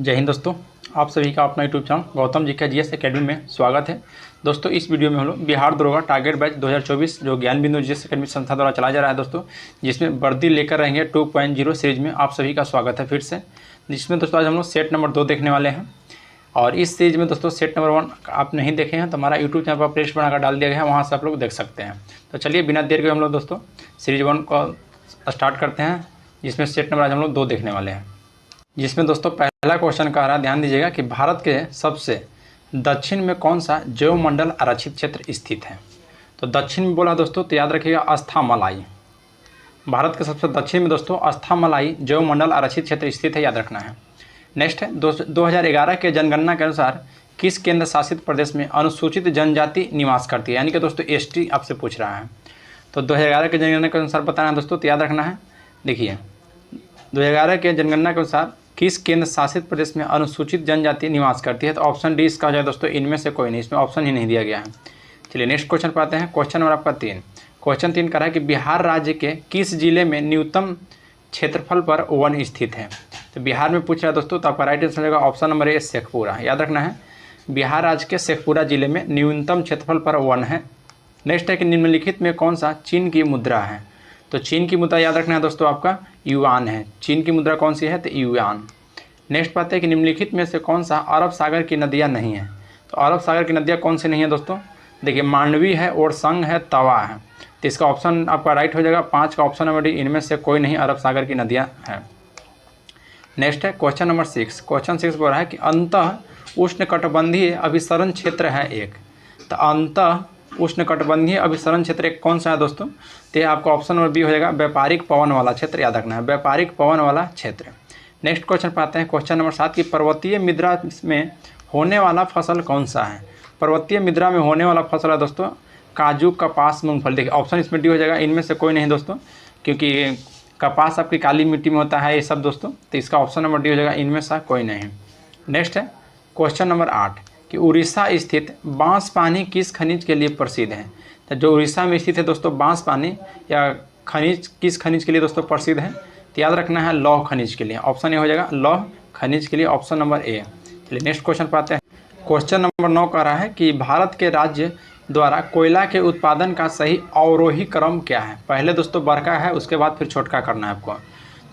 जय हिंद दोस्तों, आप सभी का अपना यूट्यूब चैनल गौतम जी का जीएस एकेडमी में स्वागत है। दोस्तों इस वीडियो में हम लोग बिहार दरोगा टारगेट बैच 2024 जो ज्ञान बिंदु जीएस एकेडमी संस्था द्वारा चलाया जा रहा है दोस्तों, जिसमें वर्दी लेकर रहेंगे 2.0 सीरीज में आप सभी का स्वागत है फिर से। जिसमें दोस्तों आज हम लोग सेट नंबर 2 देखने वाले हैं और इस सीरीज में दोस्तों सेट नंबर 1 आप नहीं देखे हैं तो हमारा यूट्यूब चैनल पर प्लेलिस्ट बनाकर डाल दिया गया है, वहाँ से आप लोग देख सकते हैं। तो चलिए बिना देर के हम लोग दोस्तों सीरीज 1 को स्टार्ट करते हैं, जिसमें सेट नंबर आज हम लोग 2 देखने वाले हैं। जिसमें दोस्तों पहला क्वेश्चन कह रहा है, ध्यान दीजिएगा कि भारत के सबसे दक्षिण में कौन सा जैवमंडल आरक्षित क्षेत्र स्थित है। तो दक्षिण में बोला दोस्तों तो याद रखिएगा अस्थामलाई। भारत के सबसे दक्षिण में दोस्तों अस्थामलाई जैवमंडल आरक्षित क्षेत्र स्थित है, याद रखना है। नेक्स्ट है 2011 के जनगणना के अनुसार किस केंद्र शासित प्रदेश में अनुसूचित जनजाति निवास करती है, यानी कि दोस्तों एसटी आपसे पूछ रहा है। तो 2011 के जनगणना के अनुसार बताना है दोस्तों, तो याद रखना है। देखिए 2011 के जनगणना के अनुसार किस केंद्र शासित प्रदेश में अनुसूचित जनजाति निवास करती है, तो ऑप्शन डी इसका हो जाए दोस्तों, इनमें से कोई नहीं, इसमें ऑप्शन ही नहीं दिया गया है। चलिए नेक्स्ट क्वेश्चन पर आते हैं। क्वेश्चन नंबर आपका 3। क्वेश्चन 3 का है कि बिहार राज्य के किस जिले में न्यूनतम क्षेत्रफल पर वन स्थित है। तो बिहार में पूछ रहा है दोस्तों, तो आपका राइट आंसर होगा ऑप्शन नंबर ए शेखपुरा। याद रखना है बिहार राज्य के शेखपुरा जिले में न्यूनतम क्षेत्रफल पर वन है। नेक्स्ट है कि निम्नलिखित में कौन सा चीन की मुद्रा है। तो चीन की मुद्रा याद रखना है दोस्तों आपका युआन है। चीन की मुद्रा कौन सी है, तो युआन। नेक्स्ट बात है कि निम्नलिखित में से कौन सा अरब सागर की नदियाँ नहीं है। तो अरब सागर की नदियाँ कौन सी नहीं है दोस्तों, देखिए मांडवी है, ओरसंग है, तवा है। तो इसका ऑप्शन आपका राइट हो जाएगा 5 का ऑप्शन नंबर डी, इनमें से कोई नहीं अरब सागर की नदियाँ हैं। नेक्स्ट है क्वेश्चन नंबर 6। क्वेश्चन 6 बोल रहा है कि अंतः उष्णकटिबंधीय अभिसरण क्षेत्र है एक। तो अंतः उष्णकटिबंधीय अभिसरण क्षेत्र एक कौन सा है दोस्तों, तो ये आपका ऑप्शन नंबर बी हो जाएगा व्यापारिक पवन वाला क्षेत्र। याद रखना है व्यापारिक पवन वाला क्षेत्र। नेक्स्ट क्वेश्चन पाते हैं क्वेश्चन नंबर 7 की पर्वतीय मृदा में होने वाला फसल कौन सा है। पर्वतीय मृदा में होने वाला फसल है दोस्तों काजू, कपास, मूंगफली। देखिए ऑप्शन इसमें डी हो जाएगा, इनमें से कोई नहीं दोस्तों, क्योंकि कपास आपकी काली मिट्टी में होता है ये सब दोस्तों, तो इसका ऑप्शन नंबर डी हो जाएगा, इनमें से कोई नहीं। नेक्स्ट है क्वेश्चन नंबर 8 कि उड़ीसा स्थित बांसपानी किस खनिज के लिए प्रसिद्ध है। तो जो उड़ीसा में स्थित है दोस्तों बांसपानी या खनिज किस खनिज के लिए दोस्तों प्रसिद्ध है, तो याद रखना है लौह खनिज के लिए। ऑप्शन ए हो जाएगा लौह खनिज के लिए, ऑप्शन नंबर ए। चलिए नेक्स्ट क्वेश्चन पर आते हैं। क्वेश्चन नंबर 9 कह रहा है कि भारत के राज्य द्वारा कोयला के उत्पादन का सही अवरोही क्रम क्या है। पहले दोस्तों बड़का है, उसके बाद फिर छोटका करना है आपको।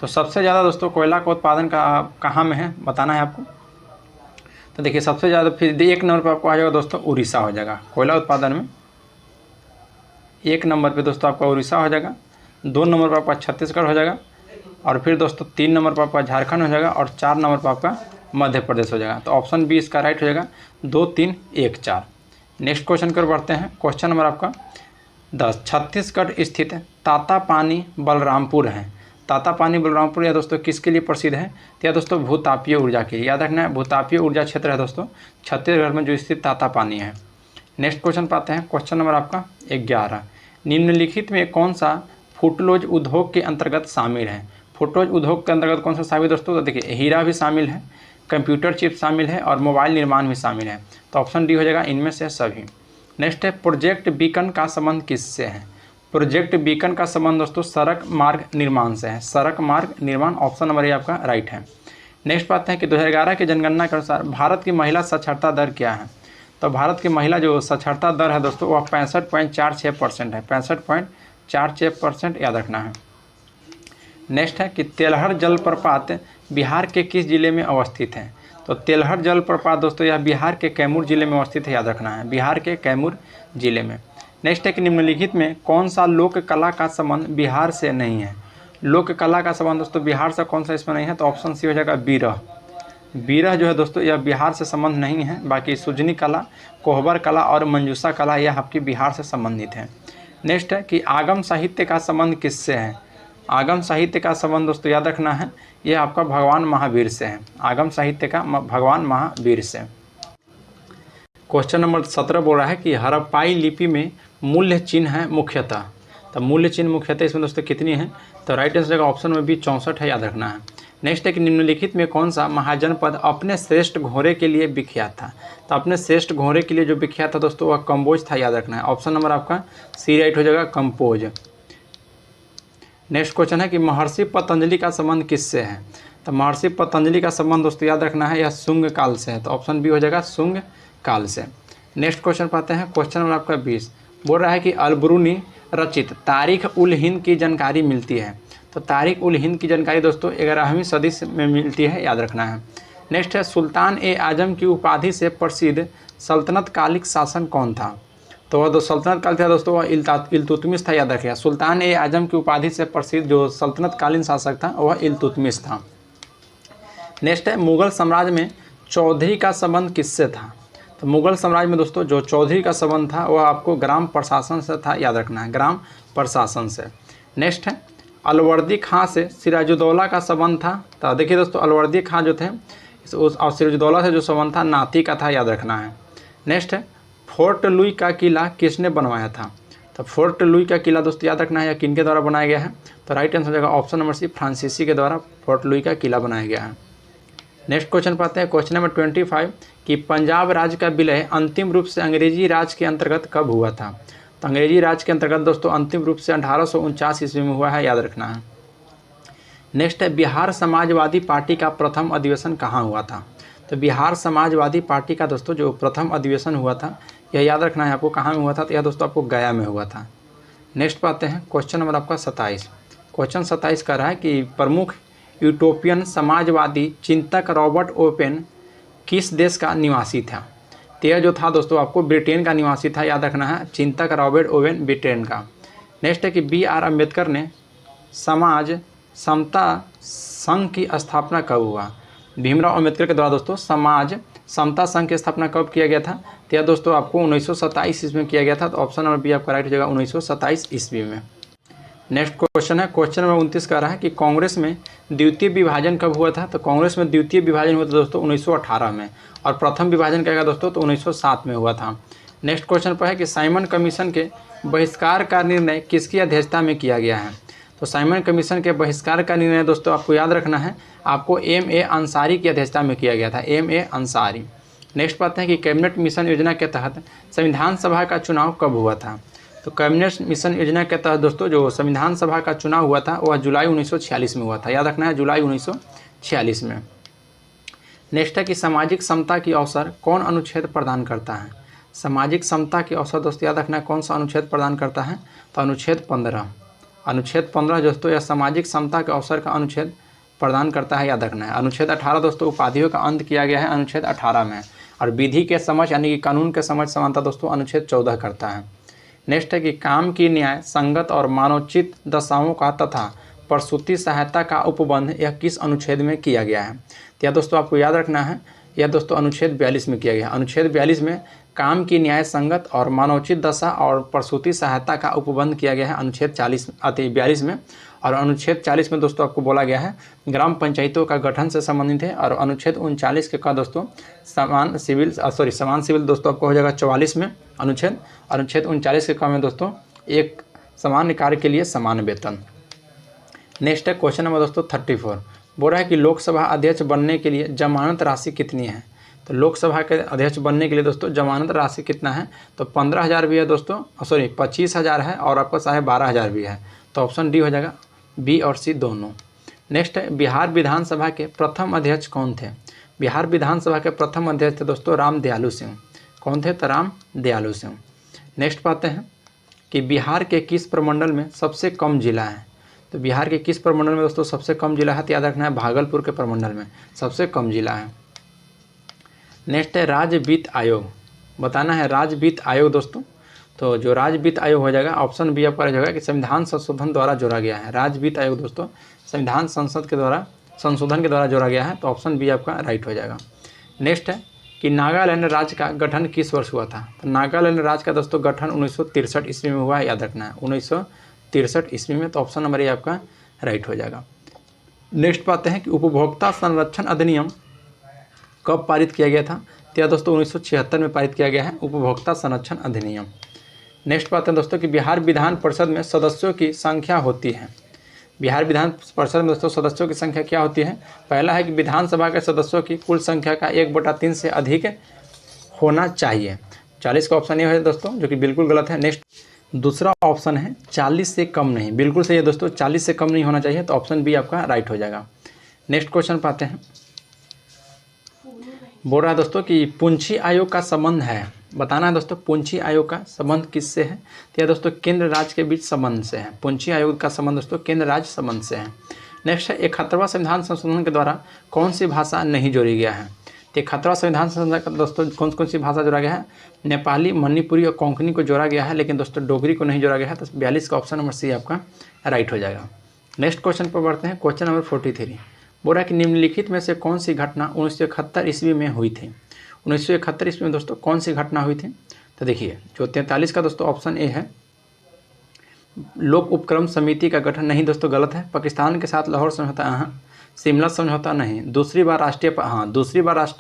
तो सबसे ज़्यादा दोस्तों कोयला का उत्पादन कहाँ में है बताना है आपको। तो देखिए सबसे ज़्यादा फिर 1 नंबर पर आपको आ जाएगा दोस्तों उड़ीसा हो जाएगा कोयला उत्पादन में। 1 नंबर पे दोस्तों आपका उड़ीसा हो जाएगा, 2 नंबर पर आपका छत्तीसगढ़ हो जाएगा, और फिर दोस्तों 3 नंबर पर आपका झारखंड हो जाएगा, और 4 नंबर पर आपका मध्य प्रदेश हो जाएगा। तो ऑप्शन बी इसका राइट हो जाएगा 2, 3, 1, 4। नेक्स्ट क्वेश्चन की ओर बढ़ते हैं। क्वेश्चन नंबर आपका 10 छत्तीसगढ़ स्थित तातापानी बलरामपुर है। तातापानी बलरामपुर या दोस्तों किसके लिए प्रसिद्ध है, तो या दोस्तों भूतापीय ऊर्जा के लिए। याद रखना है भूतापीय ऊर्जा क्षेत्र है दोस्तों छत्तीसगढ़ में जो स्थित तातापानी है। नेक्स्ट क्वेश्चन पाते हैं। क्वेश्चन नंबर आपका 11 निम्नलिखित में कौन सा फुटलोज उद्योग के अंतर्गत शामिल है। फुटलोज उद्योग के अंतर्गत कौन सा शामिल दोस्तों, तो देखिए हीरा भी शामिल है, कंप्यूटर चिप शामिल है, और मोबाइल निर्माण भी शामिल है। तो ऑप्शन डी हो जाएगा इनमें से सभी। नेक्स्ट है प्रोजेक्ट बीकन का संबंध किससे है। प्रोजेक्ट बीकन का संबंध दोस्तों सड़क मार्ग निर्माण से है, सड़क मार्ग निर्माण, ऑप्शन नंबर ए आपका राइट है। नेक्स्ट बात है कि 2011 की जनगणना के अनुसार भारत की महिला साक्षरता दर क्या है। तो भारत की महिला जो साक्षरता दर है दोस्तों वह 65.46% है, 65.46%, याद रखना है। नेक्स्ट है कि तेलहर जलप्रपात बिहार के किस जिले में अवस्थित है। तो तेलहर जलप्रपात दोस्तों यह बिहार के कैमूर जिले में अवस्थित है, याद रखना है बिहार के कैमूर जिले में। नेक्स्ट है कि निम्नलिखित में कौन सा लोक कला का संबंध बिहार से नहीं है। लोक कला का संबंध दोस्तों बिहार से कौन सा इसमें नहीं है, तो ऑप्शन सी हो जाएगा बीरह। बीरह जो है दोस्तों यह बिहार से संबंध नहीं है, बाकी सुजनी कला, कोहबर कला और मंजूसा कला यह आपकी बिहार से संबंधित है। नेक्स्ट है कि आगम साहित्य का संबंध किससे है। आगम साहित्य का संबंध दोस्तों याद रखना है ये आपका भगवान महावीर से है, आगम साहित्य का भगवान महावीर से। क्वेश्चन नंबर 17 बोल रहा है कि हड़प्पाई लिपि में मूल्य चिन्ह है मुख्यतः। तो मूल्य चिन्ह मुख्यतः इसमें दोस्तों कितनी है, तो राइट आंसर का ऑप्शन में भी 64 है, याद रखना है। नेक्स्ट है कि निम्नलिखित में कौन सा महाजनपद अपने श्रेष्ठ घोड़े के लिए विख्यात था। तो अपने श्रेष्ठ घोड़े के लिए जो विख्यात था दोस्तों वह कंबोज था, याद रखना है। ऑप्शन नंबर आपका सी राइट हो जाएगा कंपोज। नेक्स्ट क्वेश्चन है कि महर्षि पतंजलि का संबंध किससे है। तो महर्षि पतंजलि का संबंध दोस्तों याद रखना है, यह शुंग काल से है, तो ऑप्शन बी हो जाएगा शुंग काल से। नेक्स्ट क्वेश्चन पाते हैं, क्वेश्चन नंबर आपका 20 बोल रहा है कि अलबरूनी रचित तारीख उल हिंद की जानकारी मिलती है। तो तारीख उल हिंद की जानकारी दोस्तों 11वीं सदी में मिलती है, याद रखना है। नेक्स्ट है, सुल्तान ए आजम की उपाधि से प्रसिद्ध सल्तनत कालिक शासन कौन था। तो वह सल्तनत काल था दोस्तों, वह इल्तुतमिश था, याद रखिएगा। सुल्तान ए आजम की उपाधि से प्रसिद्ध जो सल्तनत कालीन शासक था वह इल्तुतमिश था। नेक्स्ट है, मुगल साम्राज्य में चौधरी का संबंध किससे था। तो मुगल साम्राज्य में दोस्तों जो चौधरी का संबंध था वह आपको ग्राम प्रशासन से था, याद रखना है, ग्राम प्रशासन से। नेक्स्ट है, अलवर्दी खां से सिराजुद्दौला का संबंध था। तो देखिए दोस्तों, अलवर्दी खां जो थे और सिराजुद्दौला से जो संबंध था नाती का था, याद रखना है। नेक्स्ट है, फोर्ट लुई का किला किसने बनवाया था। तो फोर्ट लुई का किला दोस्तों याद रखना है, या किनके द्वारा बनाया गया है। तो राइट आंसर हो जाएगा ऑप्शन नंबर सी, फ्रांसीसी के द्वारा फोर्ट लुई का किला बनाया गया है। नेक्स्ट क्वेश्चन पाते हैं, क्वेश्चन नंबर 25 कि पंजाब राज्य का विलय अंतिम रूप से अंग्रेजी राज के अंतर्गत कब हुआ था। तो अंग्रेजी राज के अंतर्गत दोस्तों अंतिम रूप से 1849 ईस्वी में हुआ है, याद रखना है। नेक्स्ट है, बिहार समाजवादी पार्टी का प्रथम अधिवेशन कहाँ हुआ था। तो बिहार समाजवादी पार्टी का दोस्तों जो प्रथम अधिवेशन हुआ था यह याद रखना है आपको, कहाँ में हुआ था। तो यह दोस्तों आपको गया में हुआ था। नेक्स्ट पाते हैं, क्वेश्चन नंबर आपका 27। क्वेश्चन 27 कह रहा है कि प्रमुख यूटोपियन समाजवादी चिंतक रॉबर्ट ओवेन किस देश का निवासी था। तो यह जो था दोस्तों आपको ब्रिटेन का निवासी था, याद रखना है, चिंतक रॉबर्ट ओवेन ब्रिटेन का। नेक्स्ट है कि BR अम्बेडकर ने समाज समता संघ की स्थापना कब हुआ। भीमराव अम्बेडकर के द्वारा दोस्तों समाज समता संघ की स्थापना कब किया गया था। तो यह दोस्तों आपको 1927 ईस्वी में किया गया था। तो ऑप्शन नंबर बी आपका राइट हो जाएगा 1927 ईस्वी में। नेक्स्ट क्वेश्चन है, क्वेश्चन नंबर 29 कह रहा है कि कांग्रेस में द्वितीय विभाजन कब हुआ था। तो कांग्रेस में द्वितीय विभाजन हुआ था दोस्तों 1918 में, और प्रथम विभाजन क्या दोस्तों तो 1907 में हुआ था। नेक्स्ट क्वेश्चन पर है कि साइमन कमीशन के बहिष्कार का निर्णय किसकी अध्यक्षता में किया गया है। तो साइमन कमीशन के बहिष्कार का निर्णय दोस्तों आपको याद रखना है, आपको M.A. अंसारी की अध्यक्षता में किया गया था, M.A. अंसारी। नेक्स्ट पाते हैं कि कैबिनेट मिशन योजना के तहत संविधान सभा का चुनाव कब हुआ था। तो कैबिनेट मिशन योजना के तहत दोस्तों जो संविधान सभा का चुनाव हुआ था वह जुलाई 1946 में हुआ था, याद रखना है, जुलाई 1946 में। नेक्स्ट है कि सामाजिक समता की अवसर कौन अनुच्छेद प्रदान करता है। सामाजिक समता के अवसर दोस्तों याद रखना है कौन सा अनुच्छेद प्रदान करता है। तो अनुच्छेद 15। अनुच्छेद 15 दोस्तों यह सामाजिक समता के अवसर का अनुच्छेद प्रदान करता है, याद रखना है। अनुच्छेद 18 दोस्तों उपाधियों का अंत किया गया है अनुच्छेद 18 में, और विधि के समझ यानी कि कानून के समझ समानता दोस्तों अनुच्छेद 14 करता है। नेक्स्ट है कि काम की न्याय संगत और मानवोचित दशाओं का तथा प्रसूति सहायता का उपबंध यह किस अनुच्छेद में किया गया है। तो यह दोस्तों आपको याद रखना है, यह दोस्तों अनुच्छेद 42 में किया गया है। अनुच्छेद 42 में काम की न्याय संगत और मानवोचित दशा और प्रसूति सहायता का उपबंध किया गया है अनुच्छेद 42 में। और अनुच्छेद 40 में दोस्तों आपको बोला गया है ग्राम पंचायतों का गठन से संबंधित है। और अनुच्छेद 39 के का दोस्तों समान सिविल दोस्तों आपको हो जाएगा 44 में अनुच्छेद 39 के का में दोस्तों एक सामान्य कार्य के लिए समान वेतन। नेक्स्ट है क्वेश्चन नंबर दोस्तों 34, बोल रहा है कि लोकसभा अध्यक्ष बनने के लिए जमानत राशि कितनी है। तो लोकसभा के अध्यक्ष बनने के लिए दोस्तों जमानत राशि कितना है। तो 15,000 भी है दोस्तों, 25,000 है, और आपका 12,500 भी है। तो ऑप्शन डी हो जाएगा, बी और सी दोनों। नेक्स्ट है बिहार विधानसभा के प्रथम अध्यक्ष कौन थे। बिहार विधानसभा के प्रथम अध्यक्ष थे दोस्तों राम दयालु सिंह। कौन थे, तो राम दयालु सिंह। नेक्स्ट पाते हैं कि बिहार के किस प्रमंडल में सबसे कम जिला है। तो बिहार के किस प्रमंडल में दोस्तों सबसे कम जिला है। तो याद रखना है भागलपुर के प्रमंडल में सबसे कम जिला है। नेक्स्ट है राज्य वित्त आयोग, बताना है राज्य वित्त आयोग दोस्तों। तो जो राज्य वित्त आयोग हो जाएगा ऑप्शन बी आपका रहेगा कि संविधान संशोधन द्वारा जोड़ा गया है। राज्य वित्त आयोग दोस्तों संविधान संशोधन के द्वारा जोड़ा गया है। तो ऑप्शन बी आपका राइट हो जाएगा। नेक्स्ट है कि नागालैंड राज्य का गठन किस वर्ष हुआ था। तो नागालैंड राज्य का दोस्तों गठन 1963 ईस्वी में हुआ है, याद रखना है 1963 ईस्वी में। तो ऑप्शन नंबर ए आपका राइट हो जाएगा। नेक्स्ट पाते हैं कि उपभोक्ता संरक्षण अधिनियम कब पारित किया गया था। तो यह दोस्तों 1976 में पारित किया गया है उपभोक्ता संरक्षण अधिनियम। नेक्स्ट पाते हैं दोस्तों कि बिहार विधान परिषद में सदस्यों की संख्या होती है। बिहार विधान परिषद में दोस्तों सदस्यों की संख्या क्या होती है। पहला है कि विधानसभा के सदस्यों की कुल संख्या का 1/3 से अधिक होना चाहिए। 40 का ऑप्शन ये है दोस्तों, जो कि बिल्कुल गलत है। नेक्स्ट दूसरा ऑप्शन है 40 से कम नहीं, बिल्कुल सही है दोस्तों, 40 से कम नहीं होना चाहिए। तो ऑप्शन बी आपका राइट हो जाएगा। नेक्स्ट क्वेश्चन पाते हैं। बोल रहा है दोस्तों कि पुंछी आयोग का संबंध है, बताना है दोस्तों पुंछी आयोग का संबंध किससे है। तो यह दोस्तों केंद्र राज्य के बीच संबंध से है। पुंछी आयोग का संबंध दोस्तों केंद्र राज्य संबंध से है। नेक्स्ट है 71वां संविधान संशोधन के द्वारा कौन सी भाषा नहीं जोड़ी गया है। तो 71वां संविधान संशोधन का दोस्तों कौन कौन सी भाषा जोड़ा गया है, नेपाली, मणिपुरी और कोंकणी को जोड़ा गया है, लेकिन दोस्तों डोगरी को नहीं जोड़ा गया है। तो 42 का ऑप्शन नंबर सी आपका राइट हो जाएगा। नेक्स्ट क्वेश्चन पर बढ़ते हैं, क्वेश्चन नंबर 43। बोल रहा है कि निम्नलिखित में से कौन सी घटना 1971 ईस्वी में हुई थी। 1971 ईस्वी में दोस्तों कौन सी घटना हुई थी। तो देखिए जो 43 का दोस्तों ऑप्शन ए है, लोक उपक्रम समिति का गठन, नहीं दोस्तों गलत है। पाकिस्तान के साथ लाहौर समझौता, हाँ। शिमला समझौता नहीं। दूसरी बार राष्ट्रीय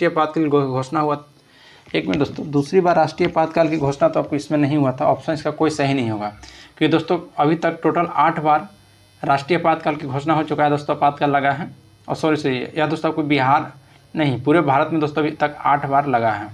आपातकाल की घोषणा हुआ। एक मिनट दोस्तों, दूसरी बार राष्ट्रीय आपातकाल की घोषणा तो आपको इसमें नहीं हुआ था। ऑप्शन इसका कोई सही नहीं होगा, क्योंकि दोस्तों अभी तक टोटल 8 बार राष्ट्रीय आपातकाल की घोषणा हो चुका है दोस्तों, आपातकाल लगा है। और सॉरी यह दोस्तों आपको बिहार नहीं, पूरे भारत में दोस्तों अभी तक 8 बार लगा है,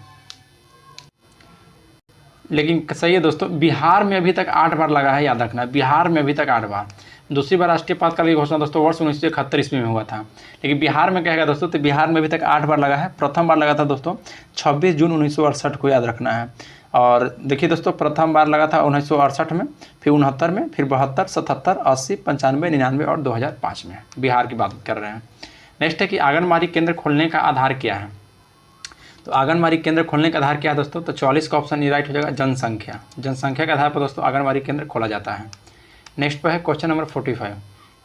लेकिन सही है दोस्तों, बिहार में अभी तक 8 बार लगा है, याद रखना, बिहार में अभी तक 8 बार। दूसरी बार राष्ट्रीय आपातकाल की घोषणा दोस्तों वर्ष 1971 ईस्वी में हुआ था, लेकिन बिहार में क्या है दोस्तों, तो बिहार में अभी तक 8 बार लगा है। प्रथम बार लगा था दोस्तों 26 जून 1968 को, याद रखना है। और देखिए दोस्तों प्रथम बार लगा था 1968 में, फिर 69 में, फिर 72, 77, 80, 95, 99 और 2005 में। बिहार की बात कर रहे हैं। नेक्स्ट है कि आंगनबाड़ी केंद्र खोलने का आधार क्या है। तो आंगनबाड़ी केंद्र खोलने का आधार क्या है दोस्तों, तो 44 का ऑप्शन ये राइट हो जाएगा, जनसंख्या के आधार पर दोस्तों आंगनबाड़ी केंद्र खोला जाता है। नेक्स्ट पर है क्वेश्चन नंबर 45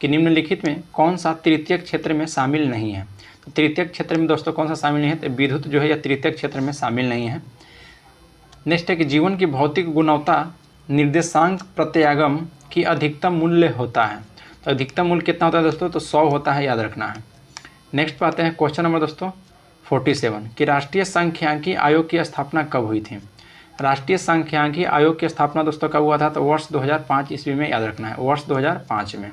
कि निम्नलिखित में कौन सा तृतीय क्षेत्र में शामिल नहीं है। तो तृतीय क्षेत्र में दोस्तों कौन सा शामिल नहीं है, तो विद्युत जो है यह तृतीय क्षेत्र में शामिल नहीं है। नेक्स्ट है कि जीवन की भौतिक गुणवत्ता निर्देशांक प्रत्यागम की अधिकतम मूल्य होता है। तो अधिकतम मूल्य कितना होता है दोस्तों, तो 100 होता है, याद रखना है। नेक्स्ट पे आते हैं क्वेश्चन नंबर दोस्तों 47 कि राष्ट्रीय सांख्यिकी आयोग की स्थापना कब हुई थी। राष्ट्रीय सांख्यिकी आयोग की स्थापना दोस्तों कब हुआ था, तो वर्ष 2005 ईस्वी में, याद रखना है, वर्ष 2005 में।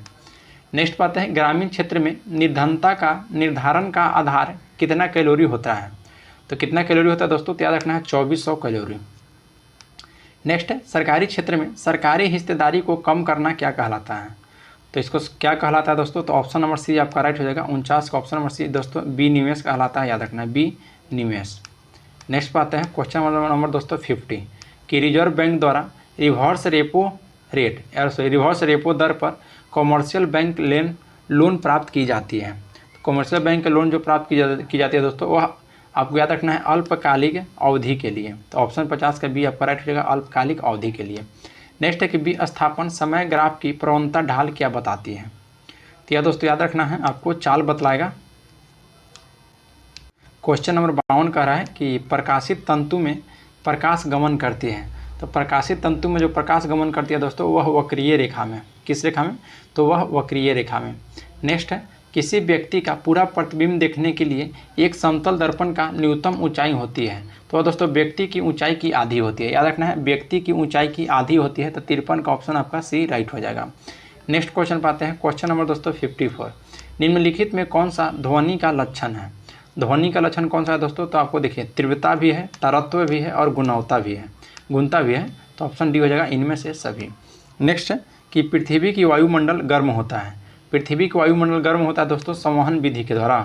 नेक्स्ट पाते हैं ग्रामीण क्षेत्र में निर्धनता का निर्धारण का आधार कितना कैलोरी होता है। तो कितना कैलोरी होता है दोस्तों, तो याद रखना है 2400 कैलोरी। नेक्स्ट है सरकारी क्षेत्र में सरकारी हिस्सेदारी को कम करना क्या कहलाता है। तो इसको क्या कहलाता है दोस्तों, तो ऑप्शन नंबर सी आपका राइट हो जाएगा। 49 का ऑप्शन नंबर सी दोस्तों बी निवेश कहलाता है, याद रखना है, बी निवेश। नेक्स्ट पे आते हैं क्वेश्चन नंबर दोस्तों 50 कि रिजर्व बैंक द्वारा रिवर्स रेपो दर पर कॉमर्शियल बैंक लोन प्राप्त की जाती है। तो कॉमर्शियल बैंक के लोन जो प्राप्त की जाती है दोस्तों, वह आपको याद रखना है अल्पकालिक अवधि के लिए। तो ऑप्शन 50 का बी आपका राइट हो जाएगा, अल्पकालिक अवधि के लिए। नेक्स्ट है कि विस्थापन समय ग्राफ की प्रवणता ढाल क्या बताती है। तो यह दोस्तों याद रखना है, आपको चाल बतलाएगा। क्वेश्चन नंबर 52 कह रहा है कि प्रकाशित तंतु में प्रकाश गमन करती है। तो प्रकाशित तंतु में जो प्रकाश गमन करती है दोस्तों वह वक्रीय रेखा में, किस रेखा में, तो वह वक्रीय रेखा में। नेक्स्ट है किसी व्यक्ति का पूरा प्रतिबिंब देखने के लिए एक समतल दर्पण का न्यूनतम ऊंचाई होती है। तो दोस्तों व्यक्ति की ऊंचाई की आधी होती है, याद रखना है, व्यक्ति की ऊंचाई की आधी होती है। तो 53 का ऑप्शन आपका सी राइट हो जाएगा। नेक्स्ट क्वेश्चन पाते हैं क्वेश्चन नंबर दोस्तों 54 निम्नलिखित में कौन सा ध्वनि का लक्षण है। ध्वनि का लक्षण कौन सा है दोस्तों, तो आपको देखिए तीव्रता भी है, तारत्व भी है और गुणवत्ता भी है। तो ऑप्शन डी हो जाएगा इनमें से सभी। नेक्स्ट है कि पृथ्वी की वायुमंडल गर्म होता है। पृथ्वी का वायुमंडल गर्म होता है दोस्तों संवहन विधि के द्वारा।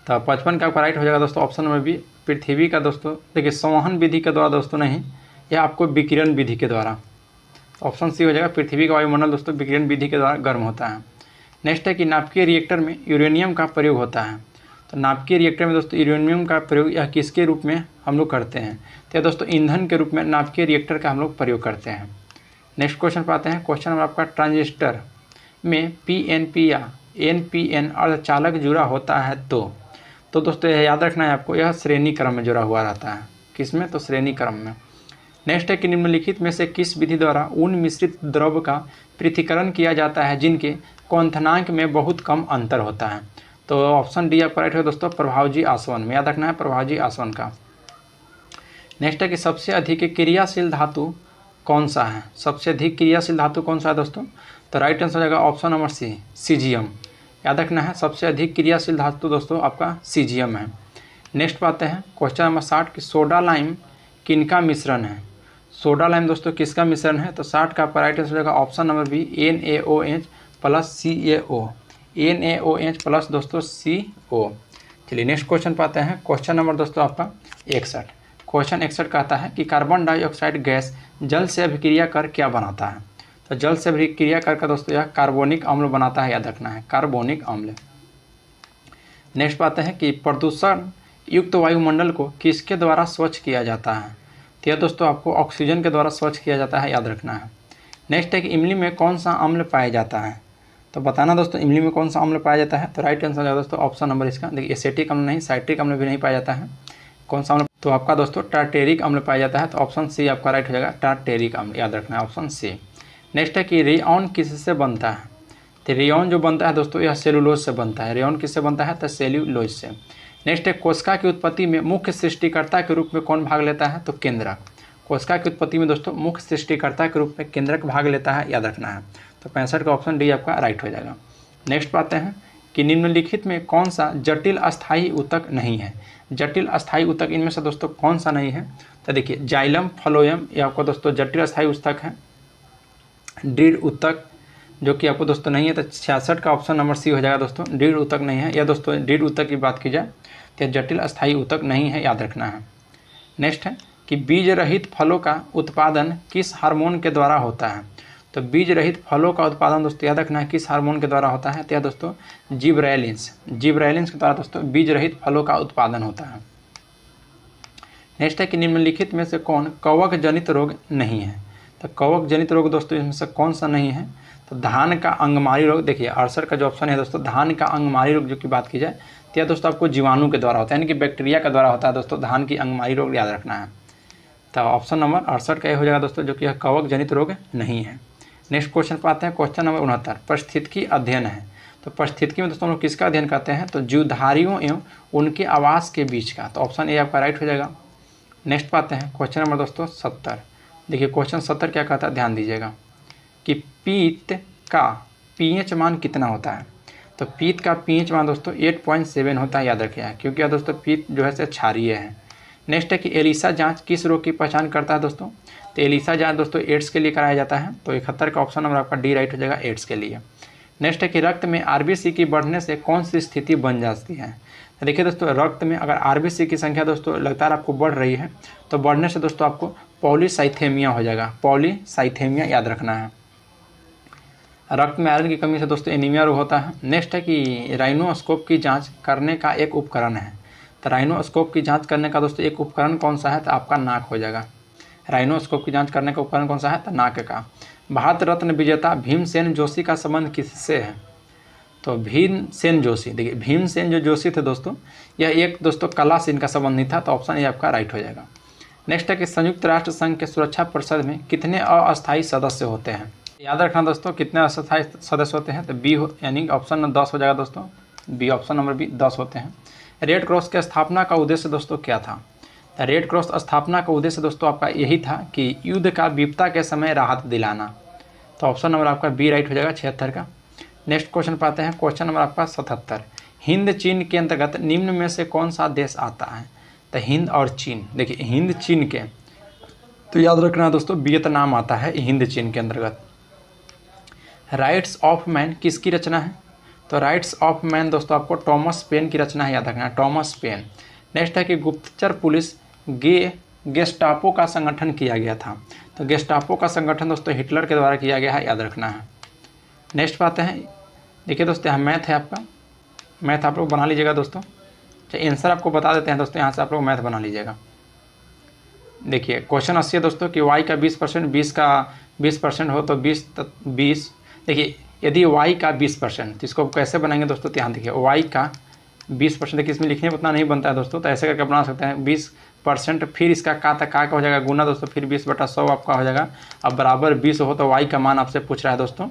तो 55 का आपका राइट हो जाएगा दोस्तों ऑप्शन नंबर बी, पृथ्वी का दोस्तों देखिए संवहन विधि के द्वारा दोस्तों नहीं, यह आपको विकिरण विधि के द्वारा। ऑप्शन सी हो जाएगा, पृथ्वी का वायुमंडल दोस्तों विकिरण विधि के द्वारा गर्म होता है। नेक्स्ट है कि नाभिकीय रिएक्टर में यूरेनियम का प्रयोग होता है। तो नाभिकीय रिएक्टर में दोस्तों यूरेनियम का प्रयोग यह किसके रूप में हम लोग करते हैं, तो दोस्तों ईंधन के रूप में नाभिकीय रिएक्टर का हम लोग प्रयोग करते हैं। नेक्स्ट क्वेश्चन पाते हैं क्वेश्चन नंबर आपका ट्रांजिस्टर में पीएनपी या एनपीएन अर्धचालक जुड़ा होता है। तो दोस्तों यह याद रखना है आपको, यह श्रेणी क्रम में जुड़ा हुआ रहता है, किसमें, तो श्रेणी क्रम में। नेक्स्ट है कि निम्नलिखित में से किस विधि द्वारा ऊन मिश्रित द्रव का पृथक्करण किया जाता है जिनके क्वथनांक में बहुत कम अंतर होता है। तो ऑप्शन डी आपका राइट है दोस्तों, प्रभावजी आसवन में, याद रखना है, प्रभावजी आसवन का। नेक्स्ट है कि सबसे अधिक क्रियाशील धातु कौन सा है। सबसे अधिक क्रियाशील धातु कौन सा है दोस्तों, तो राइट आंसर हो जाएगा ऑप्शन नंबर सी, सीजियम। याद रखना है, सबसे अधिक क्रियाशील धातु दोस्तों आपका सीजियम है। नेक्स्ट पाते हैं क्वेश्चन नंबर 60 कि सोडा लाइम किनका मिश्रण है। सोडा लाइम दोस्तों किसका मिश्रण है, तो 60 का आपका राइट आंसर हो जाएगा option number B, NaOH + CaO। NaOH plus दोस्तों CO। चलिए नेक्स्ट क्वेश्चन पाते हैं। क्वेश्चन नंबर दोस्तों आपका 61। क्वेश्चन 61 कहता है कि कार्बन डाइऑक्साइड गैस जल से अभिक्रिया कर क्या बनाता है। तो जल से अभिक्रिया कर दोस्तों यह कार्बोनिक अम्ल बनाता है, याद रखना है, कार्बोनिक अम्ल। नेक्स्ट पाते हैं कि प्रदूषण युक्त वायुमंडल को किसके द्वारा स्वच्छ किया जाता है। तो यह दोस्तों आपको ऑक्सीजन के द्वारा स्वच्छ किया जाता है, याद रखना है। नेक्स्ट है कि इमली में कौन सा अम्ल पाया जाता है। तो बताना दोस्तों इमली में कौन सा अम्ल पाया जाता है। तो राइट आंसर है दोस्तों ऑप्शन नंबर इसका, देखिए एसिटिक अम्ल नहीं, साइट्रिक अम्ल भी नहीं पाया जाता है। कौन सा अम्ल, तो आपका दोस्तों टार्टेरिक अम्ल पाया जाता है। तो ऑप्शन सी आपका राइट हो जाएगा, टार्टेरिक अम्ल, याद रखना है ऑप्शन सी। नेक्स्ट है कि रेयॉन किससे बनता है। तो रेयॉन जो बनता है दोस्तों यह सेलुलोज से बनता है। रेयॉन किससे बनता है, तो सेल्यूलोज से। नेक्स्ट है कोशिका की उत्पत्ति में मुख्य सृष्टिकर्ता के रूप में कौन भाग लेता है। तो केंद्रक। कोशिका की उत्पत्ति में दोस्तों मुख्य सृष्टिकर्ता के रूप में केंद्रक भाग लेता है, याद रखना है। तो 65 का ऑप्शन डी आपका राइट हो जाएगा। नेक्स्ट पाते हैं कि निम्नलिखित में कौन सा जटिल अस्थायी ऊतक नहीं है। जटिल अस्थायी ऊतक इनमें से दोस्तों कौन सा नहीं है। तो देखिए जाइलम फ्लोएम ये आपको दोस्तों जटिल अस्थायी ऊतक है। ड्रीड ऊतक जो कि आपको दोस्तों नहीं है। तो 66 का ऑप्शन नंबर सी हो जाएगा दोस्तों, ड्रीड ऊतक नहीं है। या दोस्तों ड्रीड ऊतक की बात की जाए तो जटिल अस्थायी ऊतक नहीं है, याद रखना है। नेक्स्ट है कि बीज रहित फलों का उत्पादन किस हार्मोन के द्वारा होता है। तो बीज रहित फलों का उत्पादन दोस्तों याद रखना है किस हार्मोन के द्वारा होता है। तो यह दोस्तों जिबरेलिन्स के द्वारा दोस्तों बीज रहित फलों का उत्पादन होता है। नेक्स्ट है कि निम्नलिखित में से कौन कवक जनित रोग नहीं है। तो कवक जनित रोग दोस्तों इसमें से कौन सा नहीं है। तो धान का अंगमारी रोग, देखिए 68 का जो ऑप्शन है दोस्तों धान का अंगमारी रोग जो की बात की जाए तो यह दोस्तों आपको जीवाणु के द्वारा होता है, यानी कि बैक्टीरिया के द्वारा होता है दोस्तों धान की अंगमारी रोग, याद रखना है। तो ऑप्शन नंबर 68 का ये हो जाएगा दोस्तों जो कि यह कवक जनित रोग नहीं है। नेक्स्ट क्वेश्चन पाते हैं। क्वेश्चन नंबर 69 परिस्थितिकी अध्ययन है। तो परिस्थितिकी में दोस्तों हम लोग किसका अध्ययन करते हैं। तो जीवधारियों एवं उनके आवास के बीच का। तो ऑप्शन ए आपका राइट हो जाएगा। नेक्स्ट पाते हैं क्वेश्चन नंबर दोस्तों 70। देखिए क्वेश्चन 70 क्या कहता है, ध्यान दीजिएगा कि पीत का पीएच मान कितना होता है। तो पीत का पीएच मान दोस्तों 8.7 होता है, याद रखिएगा, क्योंकि यह दोस्तों पीत जो है क्षारीय है। नेक्स्ट है कि एलिसा जांच किस रोग की पहचान करता है दोस्तों। तो एलिसा जांच दोस्तों एड्स के लिए कराया जाता है। तो 71 का ऑप्शन नंबर आपका डी राइट हो जाएगा, एड्स के लिए। नेक्स्ट है कि रक्त में आरबीसी की बढ़ने से कौन सी स्थिति बन जाती है। तो देखिए दोस्तों रक्त में अगर आरबीसी की संख्या दोस्तों लगातार आपको बढ़ रही है तो बढ़ने से दोस्तों आपको पॉलीसाइथेमिया हो जाएगा, पॉलीसाइथेमिया, याद रखना है। रक्त में आयरन की कमी से दोस्तों एनीमिया रोग होता है। नेक्स्ट है कि राइनोस्कोप की जाँच करने का एक उपकरण है। तो राइनोस्कोप की जांच करने का दोस्तों एक उपकरण कौन सा है। तो आपका नाक हो जाएगा। राइनोस्कोप की जांच करने का उपकरण कौन सा है, तो नाक का। भारत रत्न विजेता भीमसेन जोशी का संबंध किससे है। तो भीमसेन जोशी, देखिए भीमसेन जो जोशी थे दोस्तों यह एक दोस्तों कला से इनका संबंध नहीं था। तो ऑप्शन ए आपका राइट हो जाएगा। नेक्स्ट है कि संयुक्त राष्ट्र संघ के सुरक्षा परिषद में कितने अस्थायी सदस्य होते हैं। याद रखना दोस्तों कितने अस्थायी सदस्य होते हैं। तो बी यानी ऑप्शन 10 हो जाएगा दोस्तों, बी ऑप्शन नंबर बी 10 होते हैं। रेड क्रॉस की स्थापना का उद्देश्य दोस्तों क्या था। रेड क्रॉस स्थापना का उद्देश्य दोस्तों आपका यही था कि युद्ध का विपदा के समय राहत दिलाना। तो ऑप्शन नंबर आपका बी राइट हो जाएगा 76 का। नेक्स्ट क्वेश्चन पाते हैं। क्वेश्चन नंबर आपका 77। हिंद चीन के अंतर्गत निम्न में से कौन सा देश आता है। तो हिंद और चीन, देखिए हिंद चीन के, तो याद रखना दोस्तों वियतनाम आता है हिंद चीन के अंतर्गत। राइट्स ऑफ मैन किसकी रचना है। तो राइट्स ऑफ मैन दोस्तों आपको टॉमस पेन की रचना है, याद रखना है, टॉमस पेन। नेक्स्ट है कि गुप्तचर पुलिस गेस्टापो का संगठन किया गया था। तो गेस्टापो का संगठन दोस्तों हिटलर के द्वारा किया गया है, याद रखना है। नेक्स्ट पाते हैं। देखिए दोस्तों यहाँ मैथ है आपका, मैथ आप लोग बना लीजिएगा दोस्तों। अच्छा आंसर आपको बता देते हैं दोस्तों, यहाँ से आप लोग मैथ बना लीजिएगा। देखिए क्वेश्चन 80 है दोस्तों कि y का 20%, 20 का 20% हो तो 20। देखिए यदि y का 20% तो इसको कैसे बनाएंगे दोस्तों। ध्यान देखिए y का 20%, देखिए इसमें लिखने में उतना नहीं बनता है दोस्तों, तो ऐसे करके बना सकते हैं 20%, फिर इसका का हो जाएगा गुना दोस्तों, फिर 20/100 आपका हो जाएगा। अब बराबर 20 हो तो y का मान आपसे पूछ रहा है दोस्तों।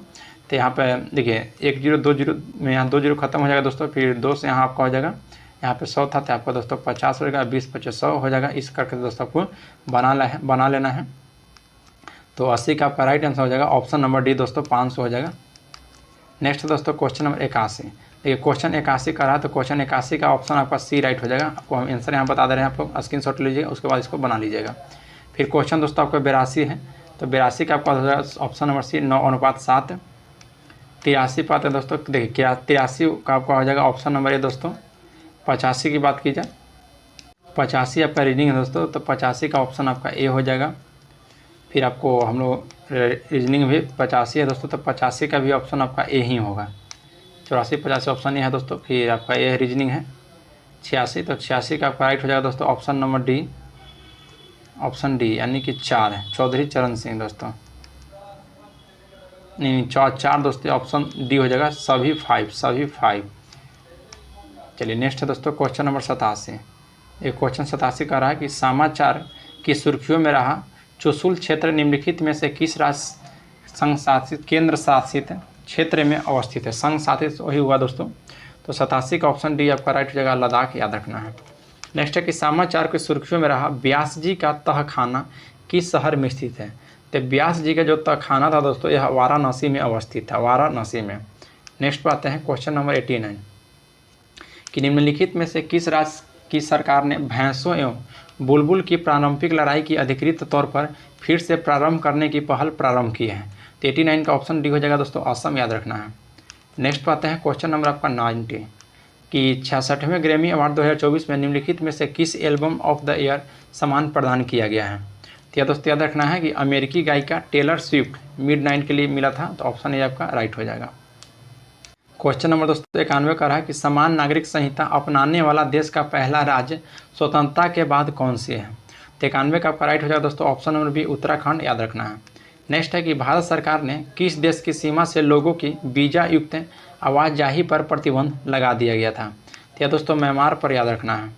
तो यहाँ पे देखिए 1 0 2 0 में यहाँ 2 0 खत्म हो जाएगा दोस्तों, फिर 2 से यहाँ आपका हो जाएगा, यहाँ पे 100 था तो आपका दोस्तों 50 हो जाएगा, 20 × 100 हो जाएगा। इस करके दोस्तों आपको बना लेना है। तो 80 का आपका राइट आंसर हो जाएगा ऑप्शन नंबर डी दोस्तों, 500 हो जाएगा। नेक्स्ट दोस्तों क्वेश्चन नंबर 81। देखिए क्वेश्चन 81 का रहा तो क्वेश्चन 81 का ऑप्शन आपका सी राइट हो जाएगा। आपको हम आंसर यहाँ बता दे रहे हैं, आप लोग स्क्रीनशॉट लीजिएगा, उसके बाद इसको बना लीजिएगा। फिर क्वेश्चन दोस्तों आपका 82 है। तो 82 का आपका ऑप्शन नंबर सी 9:7। 83 पाते हैं दोस्तों, देखिए क्या 83 का आपका हो जाएगा ऑप्शन नंबर ए दोस्तों। 85 की बात की जाए, 85 आपका रीजनिंग है दोस्तों, तो 85 का ऑप्शन आपका ए हो जाएगा। फिर आपको हम लोग रीजनिंग भी 85 है दोस्तों, तो 85 का भी ऑप्शन आपका ए ही होगा। 84 85 ऑप्शन ये है दोस्तों। फिर आपका ए रीजनिंग है 86, तो 86 का आपका राइट हो जाएगा दोस्तों option number D, option D यानी कि 4 है, चौधरी चरण सिंह दोस्तों। नहीं 4 दोस्तों, ऑप्शन डी हो जाएगा, सभी 5। चलिए नेक्स्ट है दोस्तों क्वेश्चन नंबर 87। एक क्वेश्चन 87 का रहा है कि समाचार की सुर्खियों में रहा चुशुल क्षेत्र निम्नलिखित में से किस राज्य संघ शासित केंद्र शासित क्षेत्र में अवस्थित है। संघ शासित वही हुआ दोस्तों, तो 87 का ऑप्शन डी आपका राइट हो जाएगा, लद्दाख याद रखना है। नेक्स्ट है कि समाचार की सुर्खियों में रहा व्यास जी का तहखाना किस शहर में स्थित है। तो व्यास जी का जो तहखाना था दोस्तों यह वाराणसी में अवस्थित था, वाराणसी में। नेक्स्ट पर आते हैं क्वेश्चन नंबर 89 कि निम्नलिखित में से किस राज्य की सरकार ने भैंसों एवं बुलबुल की प्रारंभिक लड़ाई की अधिकृत तौर पर फिर से प्रारंभ करने की पहल प्रारंभ की है। तो 89 का ऑप्शन डी हो जाएगा दोस्तों, असम याद रखना है। नेक्स्ट पर आते हैं क्वेश्चन नंबर आपका 90 कि 66वें ग्रैमी अवार्ड 2024 में निम्नलिखित में से किस एल्बम ऑफ द ईयर सम्मान प्रदान किया गया है। तो दोस्तों याद रखना है कि अमेरिकी गायिका टेलर स्विफ्ट मिडनाइट के लिए मिला था, तो ऑप्शन ए आपका राइट हो जाएगा। क्वेश्चन नंबर दोस्तों 91 का रहा है कि समान नागरिक संहिता अपनाने वाला देश का पहला राज्य स्वतंत्रता के बाद कौन से है। तो 91 का आपका राइट हो जाएगा दोस्तों, ऑप्शन नंबर बी उत्तराखंड याद रखना है। नेक्स्ट है कि भारत सरकार ने किस देश की सीमा से लोगों की वीजा युक्त आवाजाही पर प्रतिबंध लगा दिया गया था। तो यह दोस्तों म्यांमार पर याद रखना है।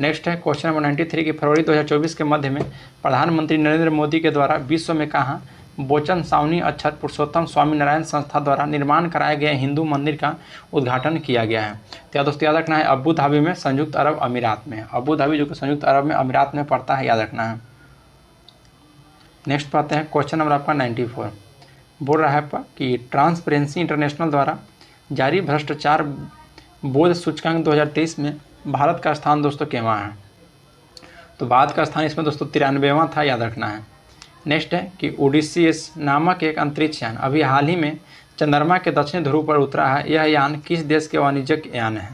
नेक्स्ट है क्वेश्चन नंबर 93 कि फरवरी 2024 के मध्य में प्रधानमंत्री नरेंद्र मोदी के द्वारा विश्व में कहाँ बोचन सावनी अक्षर पुरुषोत्तम स्वामी नारायण संस्था द्वारा निर्माण कराए गए हिंदू मंदिर का उद्घाटन किया गया है। तो दोस्तों याद रखना है अबू धाबी में, संयुक्त अरब अमीरात में। अबू धाबी जो कि संयुक्त अरब में अमीरात में पड़ता है, याद रखना है। नेक्स्ट पर आते हैं क्वेश्चन नंबर आपका 94 बोल रहा है आपका कि ट्रांसपेरेंसी इंटरनेशनल द्वारा जारी भ्रष्टाचार बोध सूचकांक 2023 में भारत का स्थान दोस्तों केवां है। तो भारत का स्थान इसमें दोस्तों 93वां था, याद रखना है। नेक्स्ट है कि ओडिसीएस नामक एक अंतरिक्ष यान अभी हाल ही में चंद्रमा के दक्षिणी ध्रुव पर उतरा है। यह यान किस देश के वाणिज्यिक यान है।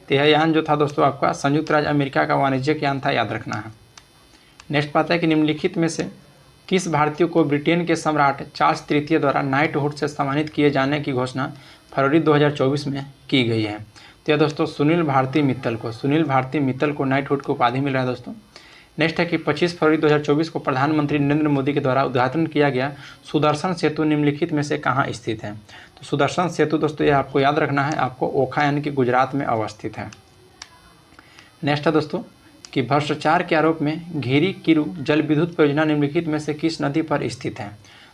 तो यह यान जो था दोस्तों आपका संयुक्त राज्य अमेरिका का वाणिज्यिक यान था, याद रखना है। नेक्स्ट पाता है कि निम्नलिखित में से किस भारतीय को ब्रिटेन के सम्राट चार्ल्स तृतीय द्वारा नाइटहुड से सम्मानित किए जाने की घोषणा फरवरी 2024 में की गई है। तो यह दोस्तों सुनील भारती मित्तल को नाइटहुड की उपाधि मिल रहा है दोस्तों। नेक्स्ट है कि 25 फरवरी 2024 को प्रधानमंत्री नरेंद्र मोदी के द्वारा उद्घाटन किया गया सुदर्शन सेतु निम्नलिखित में से कहाँ स्थित है। तो सुदर्शन सेतु दोस्तों यह आपको याद रखना है, आपको ओखा यानी कि गुजरात में अवस्थित है। नेक्स्ट है दोस्तों कि भ्रष्टाचार के आरोप में घिरी किरू जल विद्युत परियोजना निम्नलिखित में से किस नदी पर स्थित है।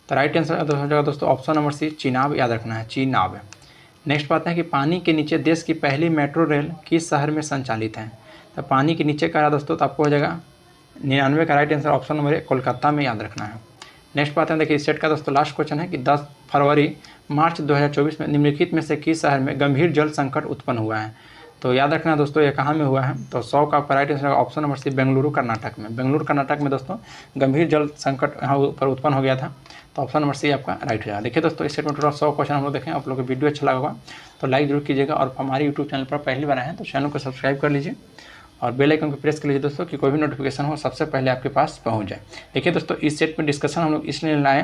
तो राइट आंसर हो जाएगा दोस्तों ऑप्शन नंबर सी, चिनाब याद रखना है, चिनाब। नेक्स्ट बात है कि पानी के नीचे देश की पहली मेट्रो रेल किस शहर में संचालित है। तो पानी के नीचे का दोस्तों तो आपको हो जाएगा 99 का right answer option number A, Kolkata में, याद रखना है। नेक्स्ट बात है देखिए स्टेट का दोस्तों लास्ट क्वेश्चन है कि 10 फरवरी मार्च 2024 में निम्नलिखित में से किस शहर में गंभीर जल संकट उत्पन्न हुआ है। तो याद रखना दोस्तों ये कहाँ में हुआ है। तो 100 का आपका right answer option number C, Bengaluru Karnataka में। बेंगलुरु कर्नाटक में दोस्तों गंभीर जल संकट यहाँ पर उत्पन्न हो गया था। तो ऑप्शन नंबर सी आपका राइट हो जाएगा। देखिए दोस्तों इस सेट में टोटल 100 क्वेश्चन हम लोग देखें। आप लोगों को वीडियो अच्छा लगा होगा तो लाइक जरूर कीजिएगा, और हमारे यूट्यूब चैनल पर पहली बार आए हैं तो चैनल को सब्सक्राइब कर लीजिए और बेल आइकन को प्रेस कर लीजिए दोस्तों कि कोई भी नोटिफिकेशन हो सबसे पहले आपके पास पहुंच जाए। देखिए दोस्तों इस सेट में डिस्कशन हम लोग इसलिए लाए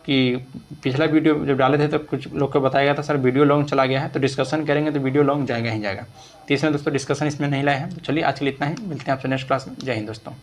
कि पिछला वीडियो जब डाले थे तो कुछ लोग को बताया गया था सर वीडियो लॉन्ग चला गया है, तो डिस्कशन करेंगे तो वीडियो लॉन्ग जाएगा ही जाएगा। तो इसमें दोस्तों डिस्कशन इसमें नहीं लाए हैं। तो चलिए आज के लिए इतना ही, मिलते हैं आपसे नेक्स्ट क्लास में। जय हिंद दोस्तों।